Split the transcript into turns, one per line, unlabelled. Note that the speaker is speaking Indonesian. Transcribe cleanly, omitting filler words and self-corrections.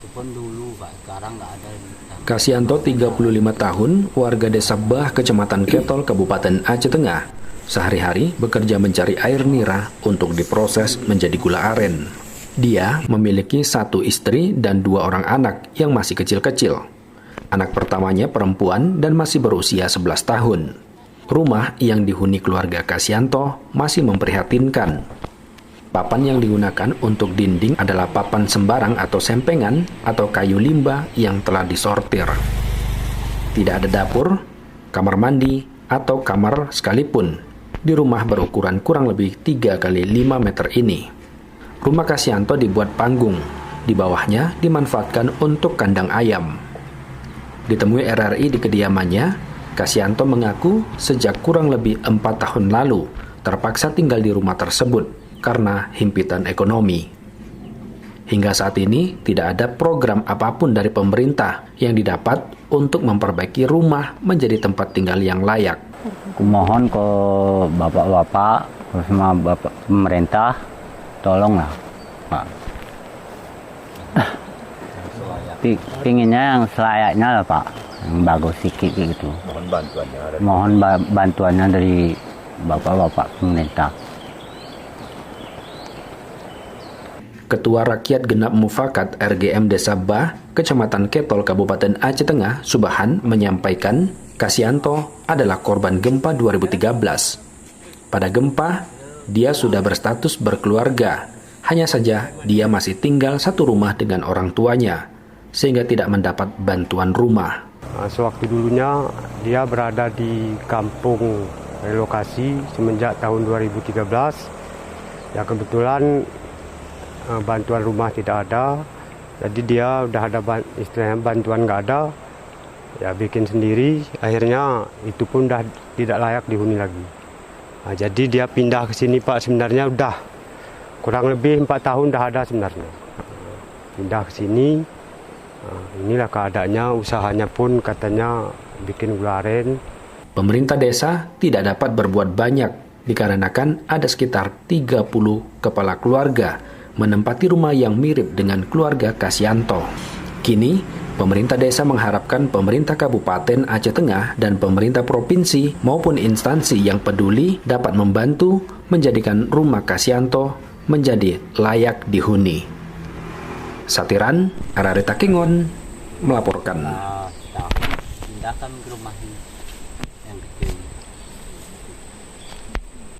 Pun dulu Pak, sekarang nggak ada.
Kasianto, 35 tahun, warga desa Bah, Kecamatan Ketol, Kabupaten Aceh Tengah, sehari-hari bekerja mencari air nira untuk diproses menjadi gula aren. Dia memiliki 1 istri dan 2 orang anak yang masih kecil-kecil. Anak pertamanya perempuan dan masih berusia 11 tahun. Rumah yang dihuni keluarga Kasianto masih memprihatinkan. Papan yang digunakan untuk dinding adalah papan sembarang atau sempengan atau kayu limbah yang telah disortir. Tidak ada dapur, kamar mandi, atau kamar sekalipun di rumah berukuran kurang lebih 3 kali 5 meter ini. Rumah Kasianto dibuat panggung, di bawahnya dimanfaatkan untuk kandang ayam. Ditemui RRI di kediamannya, Kasianto mengaku sejak kurang lebih 4 tahun lalu terpaksa tinggal di rumah tersebut karena himpitan ekonomi. Hingga saat ini tidak ada program apapun dari pemerintah yang didapat untuk memperbaiki rumah menjadi tempat tinggal yang layak.
Kumohon ke bapak-bapak sama bapak pemerintah, tolonglah Pak. Pinginnya yang selayaknya lah Pak, yang bagus sedikit gitu. Mohon bantuannya dari bapak-bapak pemerintah.
Ketua Rakyat Genap Mufakat RGM Desa Bah, Kecamatan Ketol, Kabupaten Aceh Tengah, Subahan, menyampaikan Kasianto adalah korban gempa 2013. Pada gempa, dia sudah berstatus berkeluarga. Hanya saja dia masih tinggal satu rumah dengan orang tuanya, sehingga tidak mendapat bantuan rumah.
Sewaktu dulunya dia berada di kampung relokasi semenjak tahun 2013. Ya kebetulan bantuan rumah tidak ada, jadi dia udah ada istilahnya bantuan nggak ada, ya bikin sendiri. Akhirnya itu pun udah tidak layak dihuni lagi. Nah, jadi dia pindah ke sini Pak, sebenarnya udah kurang lebih 4 tahun udah ada sebenarnya. Pindah ke sini, inilah keadaannya, usahanya pun katanya bikin gula aren.
Pemerintah desa tidak dapat berbuat banyak dikarenakan ada sekitar 30 kepala keluarga menempati rumah yang mirip dengan keluarga Kasianto. Kini, pemerintah desa mengharapkan pemerintah Kabupaten Aceh Tengah dan pemerintah provinsi maupun instansi yang peduli dapat membantu menjadikan rumah Kasianto menjadi layak dihuni. Satiran, RRI Takengon melaporkan.
Pindahkan ke rumah ini.